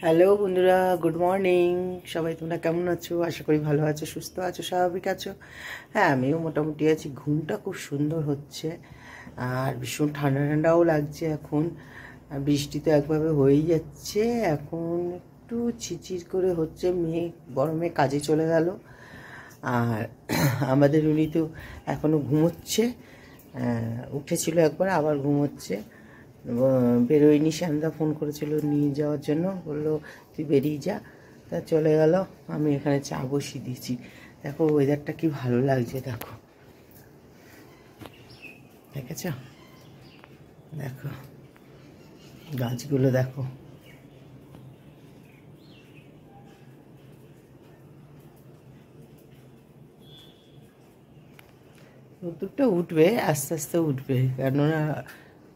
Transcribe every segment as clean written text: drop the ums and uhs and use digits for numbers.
Hello বন্ধুরা, good morning. সবাই তোমরা কেমন আছো? আশা করি ভালো আছো, সুস্থ আছো, স্বাভাবিক আছো। হ্যাঁ, আমিও মোটামুটি আছি। ঘুমটা খুব সুন্দর হচ্ছে আর ভীষণ ঠান্ডা ঠান্ডাও লাগছে এখন। বৃষ্টি তো একভাবে হয়েই যাচ্ছে, এখন একটু ঝিরঝির করে হচ্ছে। মেয়ে গরমে কাজে চলে গেল আর আমাদের উনি তো এখনও ঘুমোচ্ছে। উঠেছিল একবার, আবার ঘুমোচ্ছে। বেরোয়নি। শ্যামদা ফোন করেছিল নিয়ে যাওয়ার জন্য, বললো তুই বেরিয়ে যা। তা চলে গেল। আমি এখানে চা বসিয়ে দিয়েছি। দেখো ওয়েদারটা কি ভালো লাগছে, দেখো, দেখেছ? দেখো গাছগুলো, দেখো। রোদ্দুরটা উঠবে, আস্তে আস্তে উঠবে, কেননা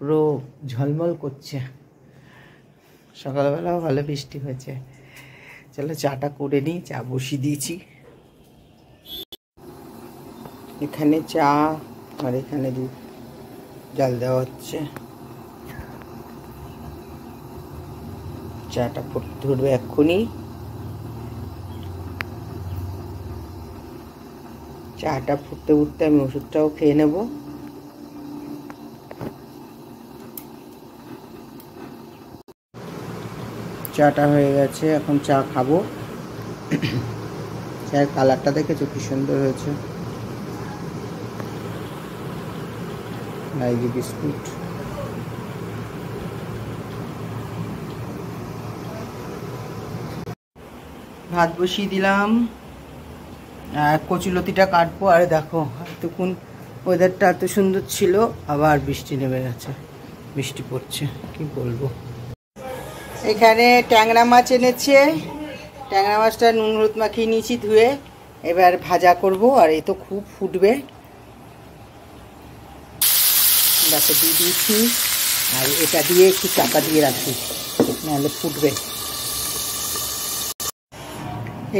পুরো ঝলমল করছে। সকালবেলাও ভালো বৃষ্টি হয়েছে। চলো চাটা করে নিই। চা বসিয়ে দিয়েছি। এখানে চা আর এখানে দুধ জাল দেওয়া হচ্ছে। চাটা ফুটতে ধরবে এক্ষুনি। চাটা ফুটতে ফুটতে আমি ওষুধটাও খেয়ে নেব। চাটা হয়ে গেছে, এখন চা খাবো। চায়ের কালারটা দেখেছো কি সুন্দর হয়েছে। এই যে বিস্কুট। ভাত বসিয়ে দিলাম, কচুলতিটা কাটবো। আর দেখো এতক্ষণ ওয়েদারটা এত সুন্দর ছিল, আবার বৃষ্টি নেমে গেছে, বৃষ্টি পড়ছে। কি বলবো। এখানে ট্যাংরা মাছ এনেছে। ট্যাংরা মাছটা নুন হলুদ মাখিয়ে নিয়েছি, ধুয়ে এবার ভাজা করব। আর এই তো খুব ফুটবে, দেখো দিয়ে দিয়েছি। আর এটা দিয়ে একটু চাপা দিয়ে রাখি, নাহলে ফুটবে।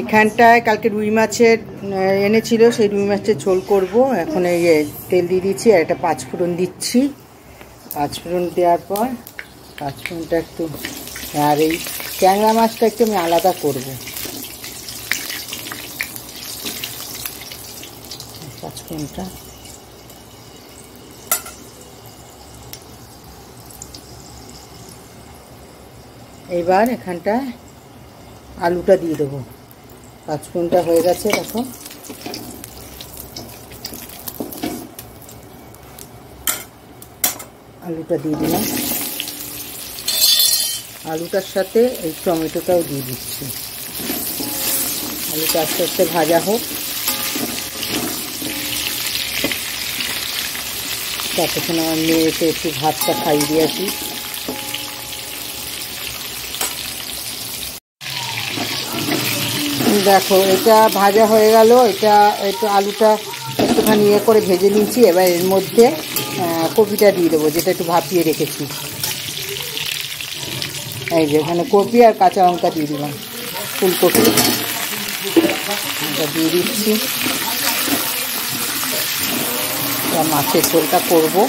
এখানটায় কালকে রুই মাছের এনেছিল, সেই রুই মাছের ঝোল করব। এখন এই তেল দিয়ে দিচ্ছি আর একটা পাঁচফোড়ন দিচ্ছি। পাঁচফোড়ন দেওয়ার পর পাঁচফোড়নটা একটু, আর এই ট্যাংরা মাছটা একটু আমি আলাদা করবো। পাঁচফোড়নটা এইবার এখানটায় আলুটা দিয়ে দেবো। পাঁচফোড়নটা হয়ে গেছে, দেখো। আলুটা দিয়ে দিলাম। আলুটার সাথে এই টমেটোটাও দিয়ে দিচ্ছি। আলুটা আস্তে আস্তে ভাজা হোক, ততক্ষণ আমার মেয়েকে একটু ভাতটা খাইয়ে দিয়ে আসি। দেখো এটা ভাজা হয়ে গেল। এটা একটু আলুটা একটুখানি ইয়ে করে ভেজে নিয়েছি। এবার এর মধ্যে কপিটা দিয়ে দেবো, যেটা একটু ভাপিয়ে রেখেছি। এই যে এখানে কপি আর কাঁচা লঙ্কা দিয়ে দিলাম, ফুলকপি এটা দিয়ে দিচ্ছি। মাছের ঝোলটা করবো।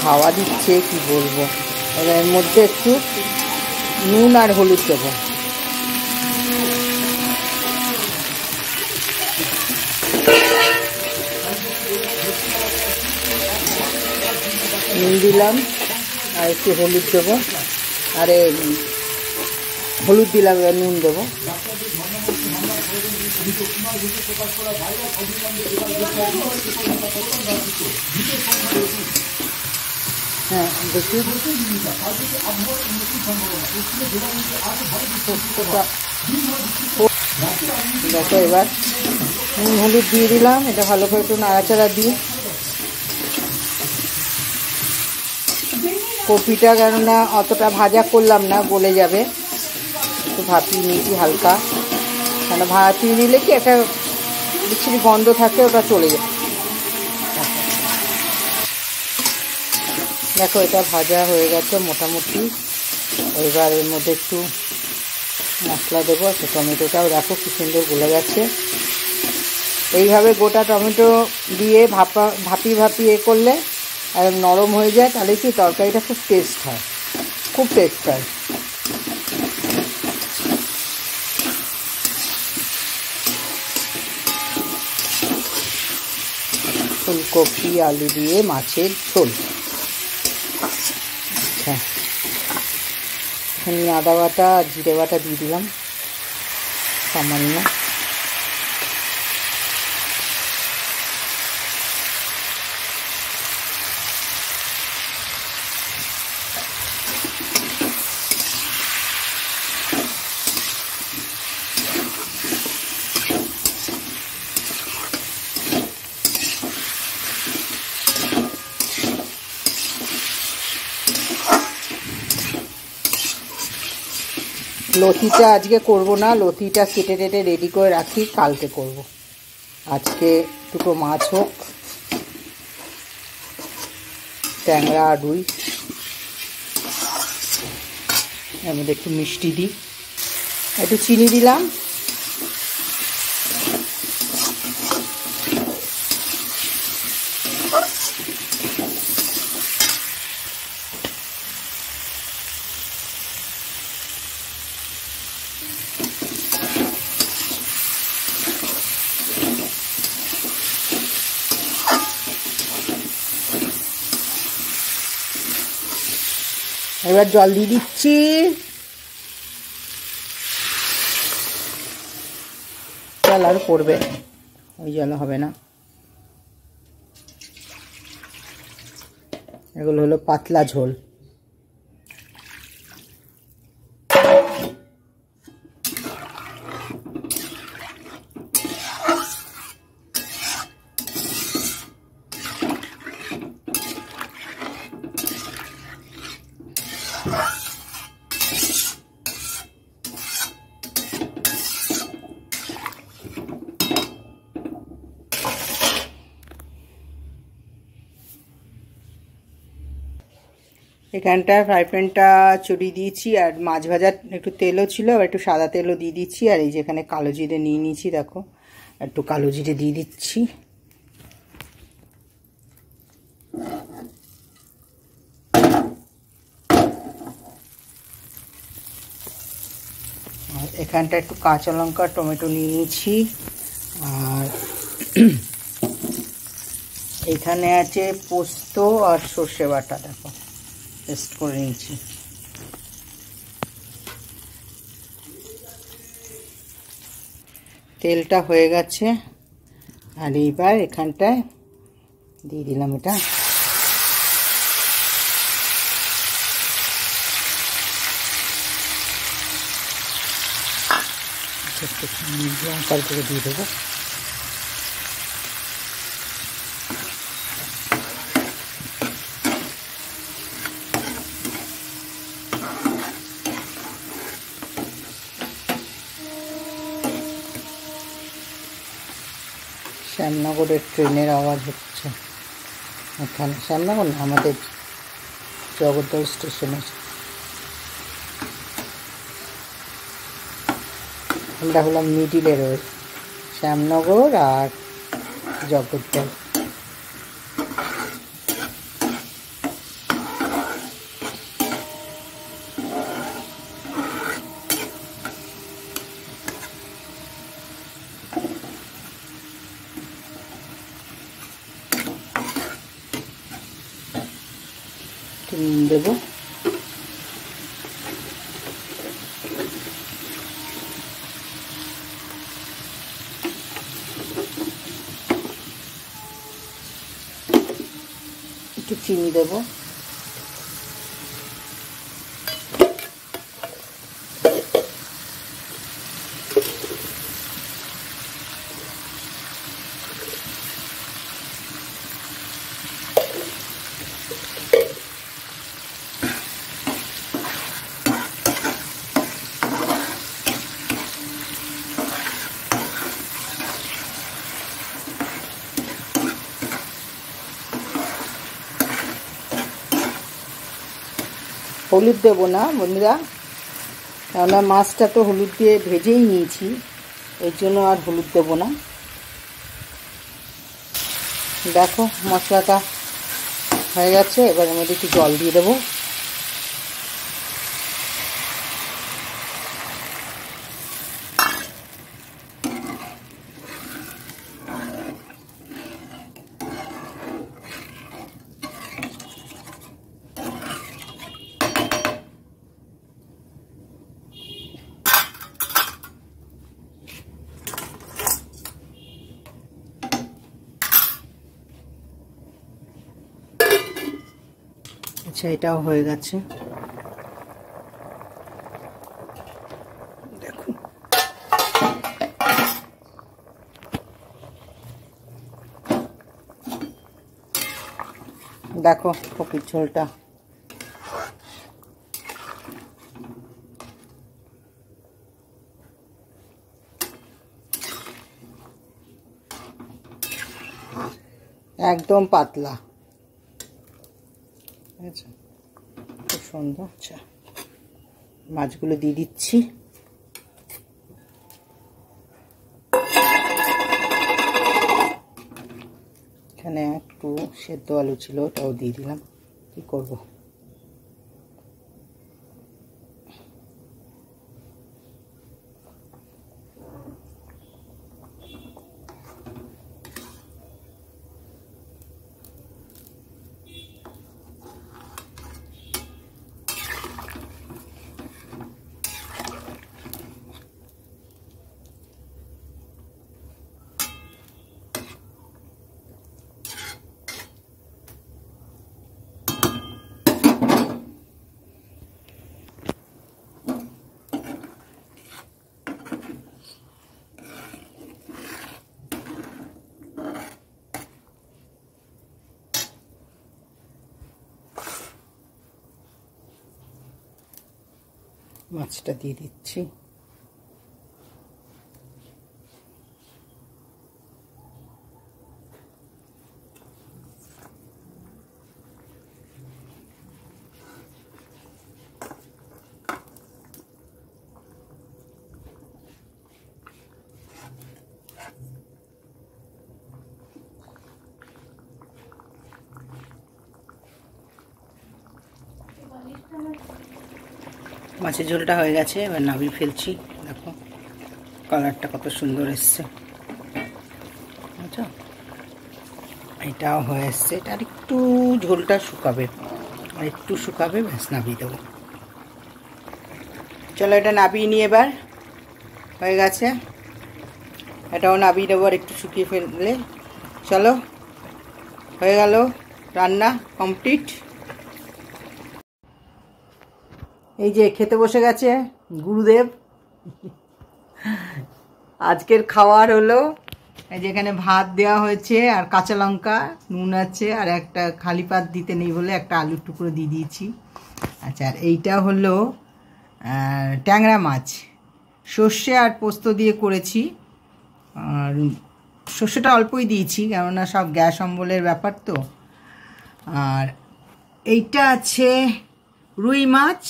হাওয়া দিচ্ছে, কি বলবো। এবার এর মধ্যে একটু নুন আর হলুদ দেবো। নুন দিলাম আর একটু হলুদ দেবো। আরে হলুদ দিলাম, এবার নুন দেবো। হ্যাঁ দেখি, দেখো এবার নুন হলুদ দিয়ে দিলাম। এটা ভালো করে একটু নাড়াচাড়া দিই। কপিটা কেননা অতটা ভাজা করলাম না, গলে যাবে, একটু ভাপিয়ে নিয়েছি হালকা। কেন ভাপিয়ে নিলে কি একটা বিচ্ছিরি গন্ধ থাকে, ওটা চলে যায়। দেখো এটা ভাজা হয়ে গেছে মোটামুটি। এবার এর মধ্যে একটু মশলা দেবো। আচ্ছা, টমেটোটাও দেখো কি সুন্দর গলে গেছে। এইভাবে গোটা টমেটো দিয়ে ভাপিয়ে করলে আর নরম হয়ে যায়, তাহলে কি তরকারিটা খুব টেস্ট হয়, খুব টেস্ট হয়। ফুলকপি আলু দিয়ে মাছের ঝোল। আচ্ছা, এখানে আদা বাটা আর জিরে বাটা দিয়ে দিলাম সামান্য। লতিটা আজকে করব না, লতিটা কেটে টেটে রেডি করে রাখি, কালকে করব। আজকে দুটো মাছ হোক, ট্যাংরা আর রুই। এর মধ্যে একটু মিষ্টি দিই, একটু চিনি দিলাম, এবার জল দিয়ে দিচ্ছি। জল আর পড়বে, ওই জল হবে না। এগুলো হলো পাতলা ঝোল। এখানটায় ফ্রাই প্যানটা চড়িয়ে দিয়েছি, আর মাছ ভাজার একটু তেলও ছিল, আর একটু সাদা তেলও দিয়ে দিচ্ছি। আর এই যে এখানে কালো জিরে নিয়ে নিয়েছি, দেখো একটু কালো জিরে দিয়ে দিচ্ছি। আর এখানটা একটু কাঁচা লঙ্কা টমেটো নিয়ে নিয়েছি। আর এখানে আছে পোস্ত আর সর্ষে বাটা, দেখো পেস্ট করে নিয়েছি। তেলটা হয়ে গেছে, আর এইবার এখানটায় দিয়ে দিলাম এটা। লঙ্কার করে দিয়ে দেবো। শ্যামনগরের ট্রেনের আওয়াজ হচ্ছে এখানে। শ্যামনগর না, আমাদের জগদ্দল স্টেশনে। আমরা হলাম মিডিলে রয়েছে, শ্যামনগর আর জগদ্দল। দেবো একটু চিনি দেবো। হলুদ দেবো না বন্ধুরা, কেননা মাছটা তো হলুদ দিয়ে ভেজেই নিয়েছি, এর জন্য আর হলুদ দেবো না। দেখো মশলাটা হয়ে গেছে, এবার এর মধ্যে একটু জল দিয়ে দেবো। আচ্ছা, এটাও হয়ে গেছে। দেখো দেখো কপির ঝোলটা। একদম পাতলা, আচ্ছা খুব সুন্দর। আচ্ছা, মাছগুলো দিয়ে দিচ্ছি। এখানে একটু সেদ্ধ আলু ছিল, ওটাও দিয়ে দিলাম। কি করব, মাছটা দিয়ে দিচ্ছি। মাছের ঝোলটা হয়ে গেছে, এবার নামিয়ে ফেলছি। দেখো কালারটা কত সুন্দর এসছে, বুঝছো? এটাও হয়ে এসছে। এটা আর একটু ঝোলটা শুকাবে, আর একটু শুকাবে, ব্যাস নামিয়ে দেবো। চলো এটা নামিয়ে নিয়ে এবার হয়ে গেছে, এটাও নামিয়ে দেবো আর একটু শুকিয়ে ফেললে। চলো, হয়ে গেল রান্না কমপ্লিট। এই যে খেতে বসে গেছে গুরুদেব। আজকের খাওয়ার হলো এই যে এখানে ভাত দেওয়া হয়েছে, আর কাঁচা লঙ্কা, নুন আছে, আর একটা খালি পাত দিতে নেই বলে একটা আলুর টুকরো দিয়ে দিয়েছি। আচ্ছা, আর এইটা হলো ট্যাংরা মাছ, সর্ষে আর পোস্ত দিয়ে করেছি। আর সর্ষেটা অল্পই দিয়েছি, কেননা সব গ্যাস অম্বলের ব্যাপার তো। আর এইটা আছে রুই মাছ,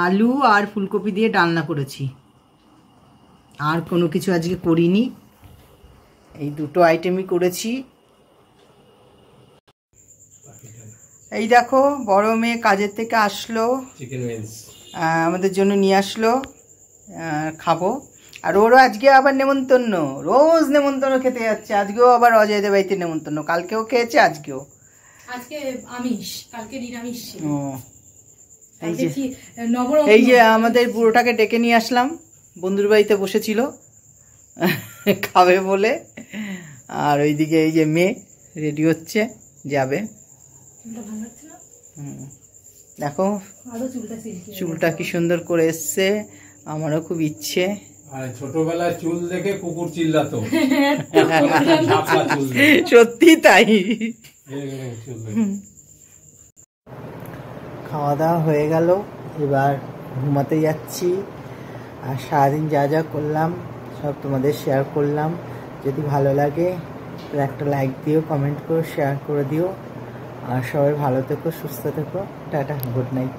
আলু আর ফুলকপি দিয়ে ডালনা করেছি। আর কোনো কিছু আজকে করিনি, এই দুটো আইটেমই করেছি। এই দেখো বড় মেয়ে কাজের থেকে আসলো, আমাদের জন্য নিয়ে আসলো, খাবো। আর ওরও আজকে আবার নেমন্তন্ন, রোজ নেমন্তন্ন খেতে যাচ্ছে। আজকেও আবার অজয়দের বাড়িতে নেমন্তন্ন, কালকেও খেয়েছে, আজকেও। আজকে আমিষ, কালকে নিরামিষ ছিল। এই যে আমাদের বুড়োটাকে ডেকে নিয়ে আসলাম, বন্ধুর বাড়িতে বসেছিল খাবে বলে। আর ওইদিকে এই যে মেয়ে রেডি হচ্ছে, যাবে। দেখো চুলটা কি সুন্দর করে এসছে, আমারও খুব ইচ্ছে। ছোটবেলায় চুল দেখে কুকুর চিল্লাতো, সত্যি তাই। খাওয়া দাওয়া হয়ে গেল, এবার ঘুমাতে যাচ্ছি। আর সারাদিন যা যা করলাম সব তোমাদের শেয়ার করলাম। যদি ভালো লাগে তো একটা লাইক দিও, কমেন্ট করো, শেয়ার করে দিও। আর সবাই ভালো থেকো, সুস্থ থেকো। Tata, good night.